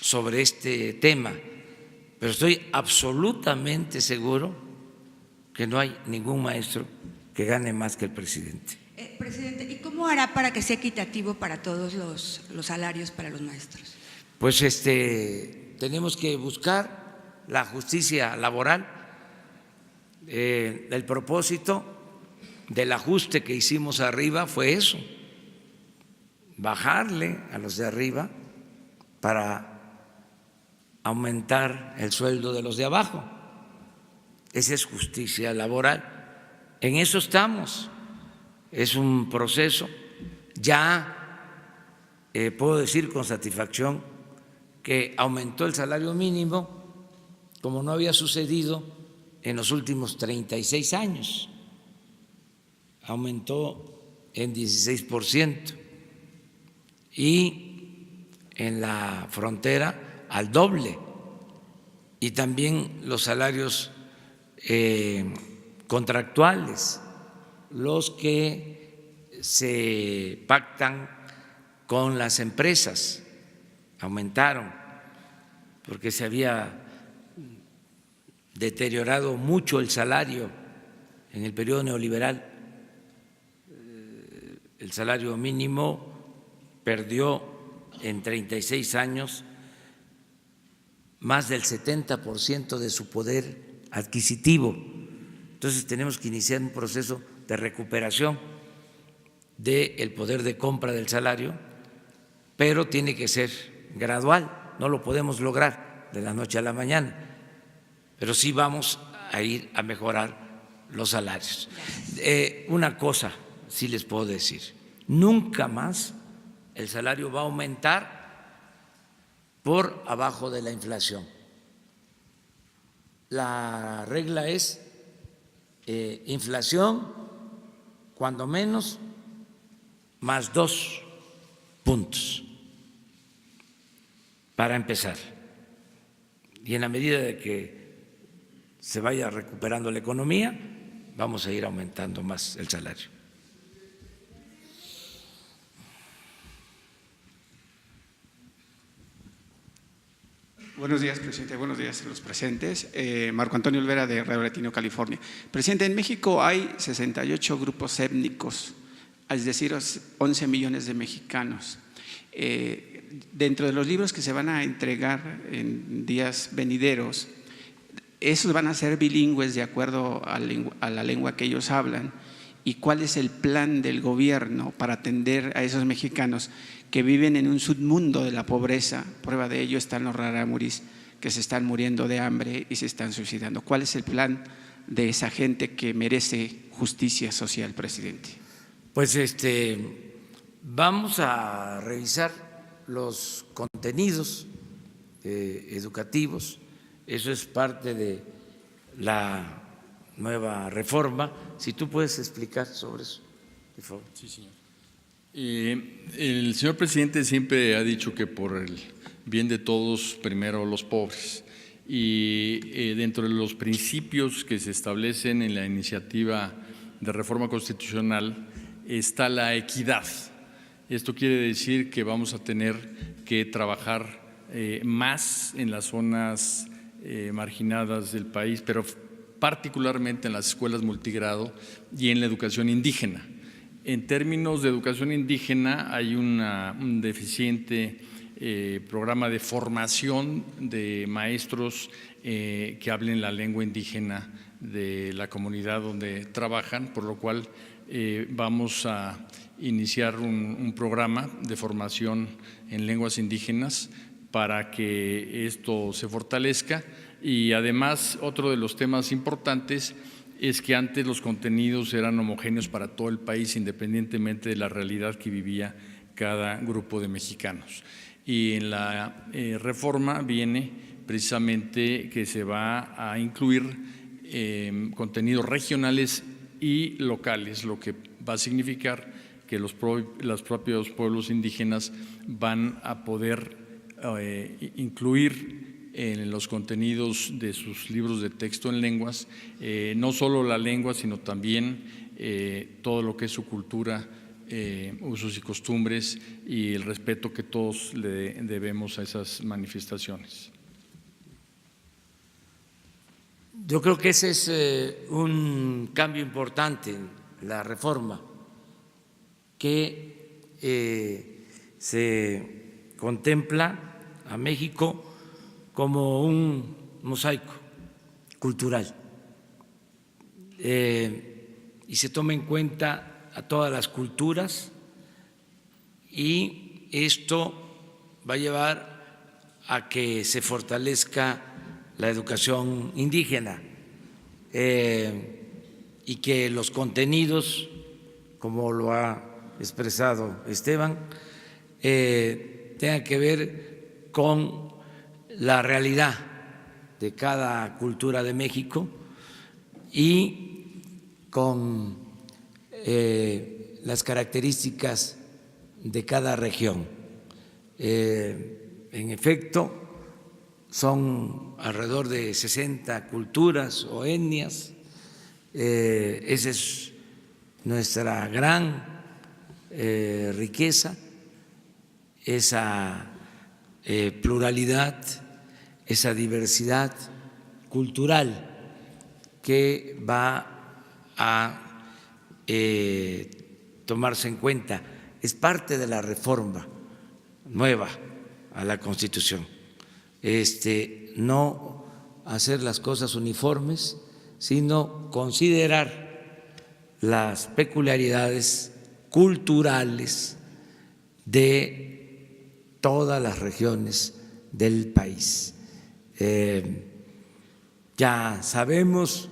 sobre este tema, pero estoy absolutamente seguro que no hay ningún maestro que gane más que el presidente. Presidente, ¿y cómo hará para que sea equitativo para todos los salarios para los maestros? Pues tenemos que buscar la justicia laboral. El propósito del ajuste que hicimos arriba fue eso, bajarle a los de arriba para aumentar el sueldo de los de abajo. Esa es justicia laboral. En eso estamos. Es un proceso. Ya puedo decir con satisfacción que aumentó el salario mínimo como no había sucedido en los últimos 36 años. Aumentó en 16% y en la frontera al doble, y también los salarios contractuales, los que se pactan con las empresas, aumentaron porque se había deteriorado mucho el salario en el periodo neoliberal. El salario mínimo perdió en 36 años más del 70% de su poder adquisitivo. Entonces tenemos que iniciar un proceso de recuperación del poder de compra del salario, pero tiene que ser gradual, no lo podemos lograr de la noche a la mañana, pero sí vamos a ir a mejorar los salarios. Una cosa sí les puedo decir, nunca más el salario va a aumentar por abajo de la inflación. La regla es inflación, cuando menos, más 2 puntos para empezar. Y en la medida de que se vaya recuperando la economía, vamos a ir aumentando más el salario. Buenos días, presidente. Buenos días a los presentes. Marco Antonio Olvera, de Radio Latino, California. Presidente, en México hay 68 grupos étnicos, es decir, 11 millones de mexicanos. Dentro de los libros que se van a entregar en días venideros, esos van a ser bilingües de acuerdo a la lengua que ellos hablan. ¿Y cuál es el plan del gobierno para atender a esos mexicanos que viven en un submundo de la pobreza? Prueba de ello están los rarámuris que se están muriendo de hambre y se están suicidando. ¿Cuál es el plan de esa gente que merece justicia social, presidente? Pues vamos a revisar los contenidos educativos. Eso es parte de la nueva reforma. Si tú puedes explicar sobre eso, por favor. Sí, señor. El señor presidente siempre ha dicho que por el bien de todos, primero los pobres. Y dentro de los principios que se establecen en la iniciativa de reforma constitucional está la equidad. Esto quiere decir que vamos a tener que trabajar más en las zonas marginadas del país, pero particularmente en las escuelas multigrado y en la educación indígena. En términos de educación indígena hay un deficiente programa de formación de maestros que hablen la lengua indígena de la comunidad donde trabajan, por lo cual vamos a iniciar un programa de formación en lenguas indígenas para que esto se fortalezca. Y además, otro de los temas importantes es que antes los contenidos eran homogéneos para todo el país, independientemente de la realidad que vivía cada grupo de mexicanos. Y en la reforma viene precisamente que se va a incluir contenidos regionales y locales, lo que va a significar que los propios pueblos indígenas van a poder incluir en los contenidos de sus libros de texto en lenguas, no solo la lengua, sino también todo lo que es su cultura, usos y costumbres y el respeto que todos le debemos a esas manifestaciones. Yo creo que ese es un cambio importante en la reforma, que se contempla a México como un mosaico cultural y se toma en cuenta a todas las culturas, y esto va a llevar a que se fortalezca la educación indígena y que los contenidos, como lo ha expresado Esteban, tengan que ver con la realidad de cada cultura de México y con las características de cada región. En efecto, son alrededor de 60 culturas o etnias. Esa es nuestra gran riqueza, esa pluralidad, esa diversidad cultural que va a tomarse en cuenta. Es parte de la reforma nueva a la Constitución. No hacer las cosas uniformes, sino considerar las peculiaridades culturales de todas las regiones del país. Ya sabemos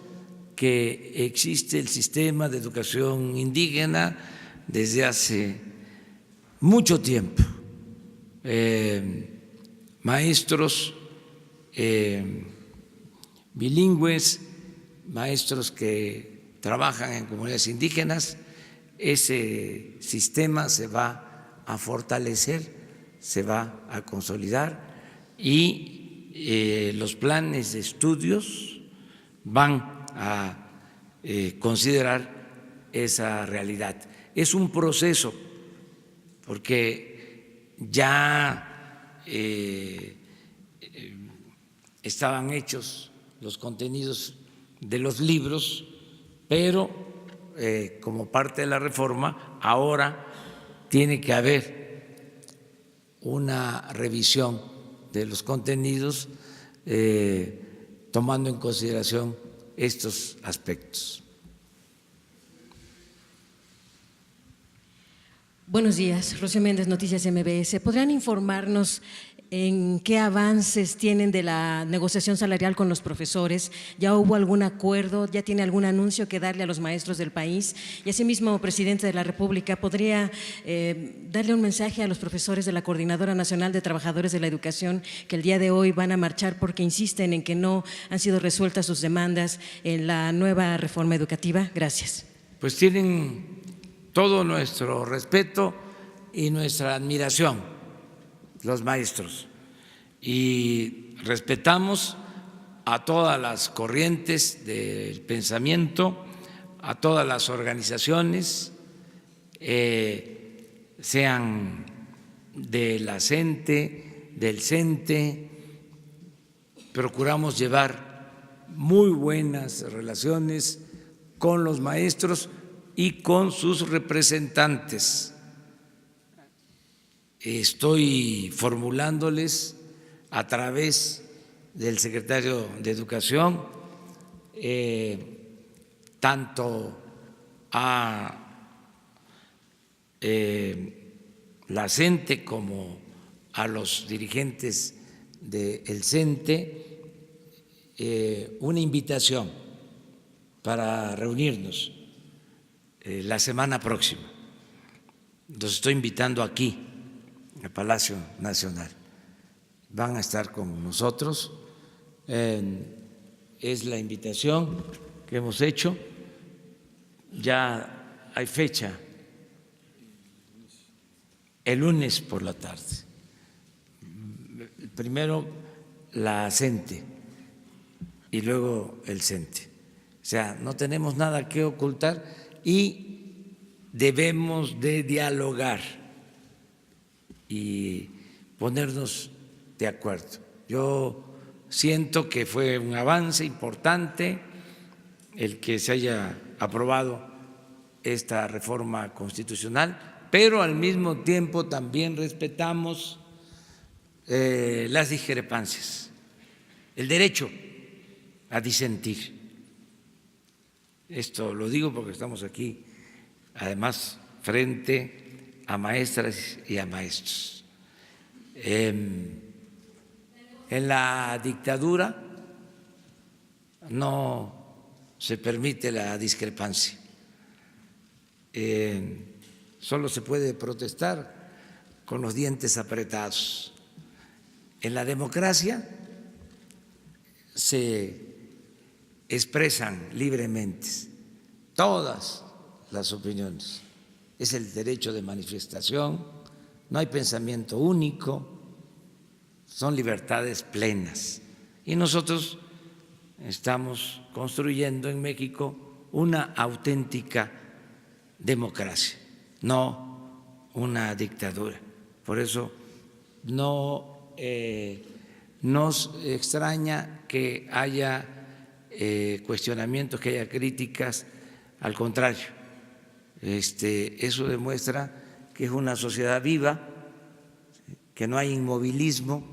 que existe el sistema de educación indígena desde hace mucho tiempo. Maestros bilingües, maestros que trabajan en comunidades indígenas, ese sistema se va a fortalecer, se va a consolidar y los planes de estudios van a considerar esa realidad. Es un proceso, porque ya estaban hechos los contenidos de los libros, pero como parte de la reforma ahora tiene que haber una revisión de los contenidos tomando en consideración estos aspectos. Buenos días, Rocío Méndez, Noticias MBS. ¿Podrían informarnos en qué avances tienen de la negociación salarial con los profesores? ¿Ya hubo algún acuerdo? ¿Ya tiene algún anuncio que darle a los maestros del país? Y asimismo, presidente de la República, ¿podría darle un mensaje a los profesores de la Coordinadora Nacional de Trabajadores de la Educación que el día de hoy van a marchar porque insisten en que no han sido resueltas sus demandas en la nueva reforma educativa? Gracias. Pues tienen todo nuestro respeto y nuestra admiración los maestros, y respetamos a todas las corrientes del pensamiento, a todas las organizaciones, sean de la CENTE, del CENTE, procuramos llevar muy buenas relaciones con los maestros y con sus representantes. Estoy formulándoles a través del secretario de Educación tanto a la CENTE como a los dirigentes del CENTE una invitación para reunirnos la semana próxima. Los estoy invitando aquí, al Palacio Nacional. Van a estar con nosotros. Es la invitación que hemos hecho. Ya hay fecha, el lunes por la tarde. Primero la CENTE y luego el CENTE. O sea, no tenemos nada que ocultar y debemos de dialogar y ponernos de acuerdo. Yo siento que fue un avance importante el que se haya aprobado esta reforma constitucional, pero al mismo tiempo también respetamos las discrepancias, el derecho a disentir. Esto lo digo porque estamos aquí, además, frente a maestras y a maestros. En la dictadura no se permite la discrepancia. Solo se puede protestar con los dientes apretados. En la democracia se expresan libremente todas las opiniones. Es el derecho de manifestación, no hay pensamiento único, son libertades plenas. Y nosotros estamos construyendo en México una auténtica democracia, no una dictadura. Por eso no nos extraña que haya cuestionamientos, que haya críticas, al contrario, eso demuestra que es una sociedad viva, que no hay inmovilismo,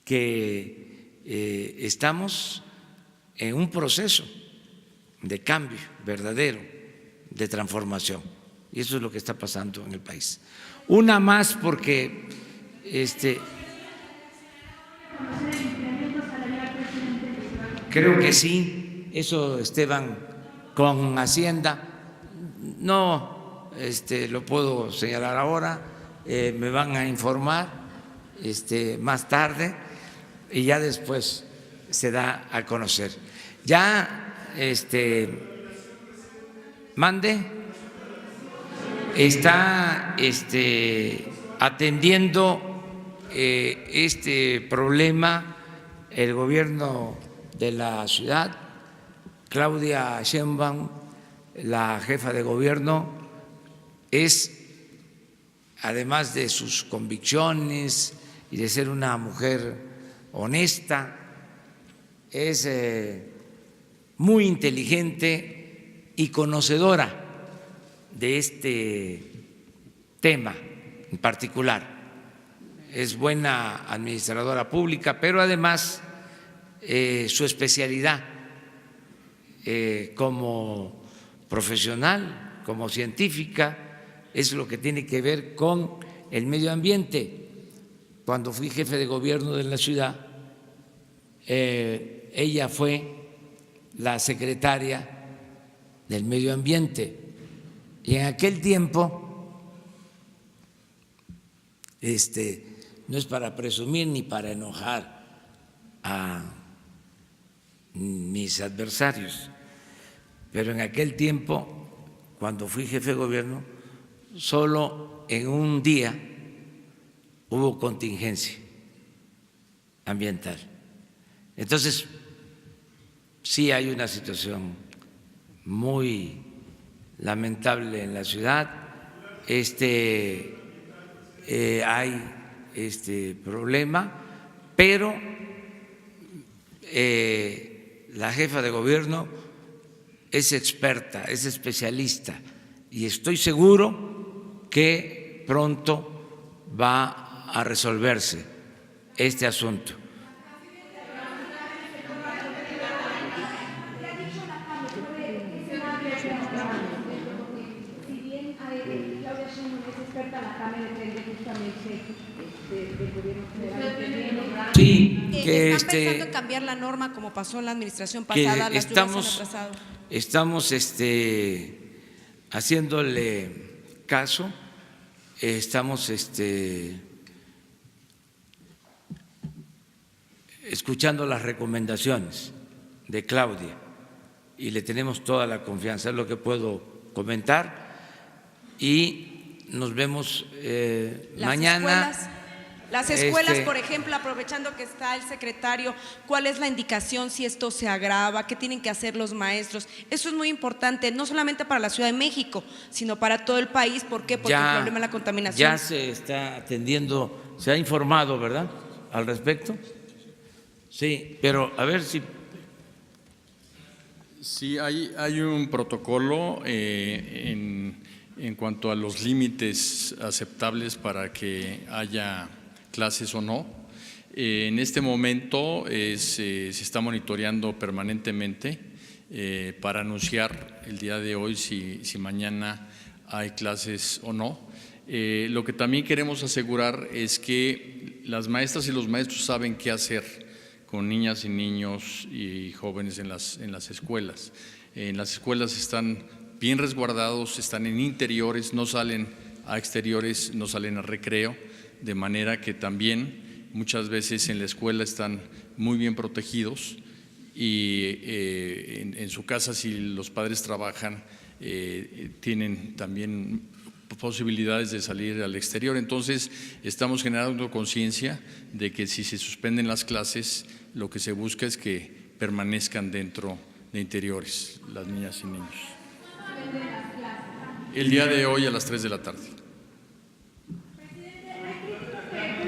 que estamos en un proceso de cambio verdadero, de transformación, y eso es lo que está pasando en el país. Una más porque creo que sí, eso Esteban, con Hacienda, no lo puedo señalar ahora, me van a informar más tarde y ya después se da a conocer. Ya mande, está atendiendo este problema el gobierno de la ciudad. Claudia Sheinbaum, la jefa de gobierno, es, además de sus convicciones y de ser una mujer honesta, es muy inteligente y conocedora de este tema en particular. Es buena administradora pública, pero además su especialidad como profesional, como científica, es lo que tiene que ver con el medio ambiente. Cuando fui jefe de gobierno de la ciudad, ella fue la secretaria del medio ambiente y en aquel tiempo, no es para presumir ni para enojar a mis adversarios, pero en aquel tiempo, cuando fui jefe de gobierno, solo en un día hubo contingencia ambiental. Entonces, sí hay una situación muy lamentable en la ciudad, hay problema, pero la jefa de gobierno es experta, es especialista y estoy seguro que pronto va a resolverse este asunto. Sí, que ¿Están pensando en cambiar la norma como pasó en la administración pasada? Las lluvias han atrasado. Estamos haciéndole caso, estamos escuchando las recomendaciones de Claudia y le tenemos toda la confianza, es lo que puedo comentar, y nos vemos mañana. Las escuelas, por ejemplo, aprovechando que está el secretario, ¿cuál es la indicación si esto se agrava? ¿Qué tienen que hacer los maestros? Eso es muy importante, no solamente para la Ciudad de México, sino para todo el país. ¿Por qué? Porque el problema es la contaminación. Ya se está atendiendo, se ha informado, ¿verdad?, al respecto. Sí, pero a ver si… Sí, hay un protocolo en cuanto a los límites aceptables para que haya clases o no. En este momento se está monitoreando permanentemente para anunciar el día de hoy si mañana hay clases o no. Lo que también queremos asegurar es que las maestras y los maestros saben qué hacer con niñas y niños y jóvenes en las escuelas. En las escuelas están bien resguardados, están en interiores, no salen a exteriores, no salen a recreo, de manera que también muchas veces en la escuela están muy bien protegidos y en su casa, si los padres trabajan, tienen también posibilidades de salir al exterior. Entonces, estamos generando conciencia de que si se suspenden las clases, lo que se busca es que permanezcan dentro de interiores las niñas y niños. El día de hoy a las 3 de la tarde.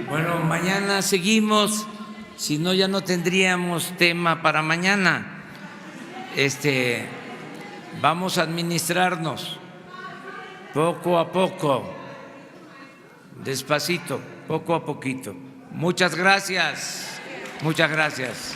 Bueno, mañana seguimos, si no ya no tendríamos tema para mañana. Vamos a administrarnos poco a poco, despacito, poco a poquito. Muchas gracias, muchas gracias.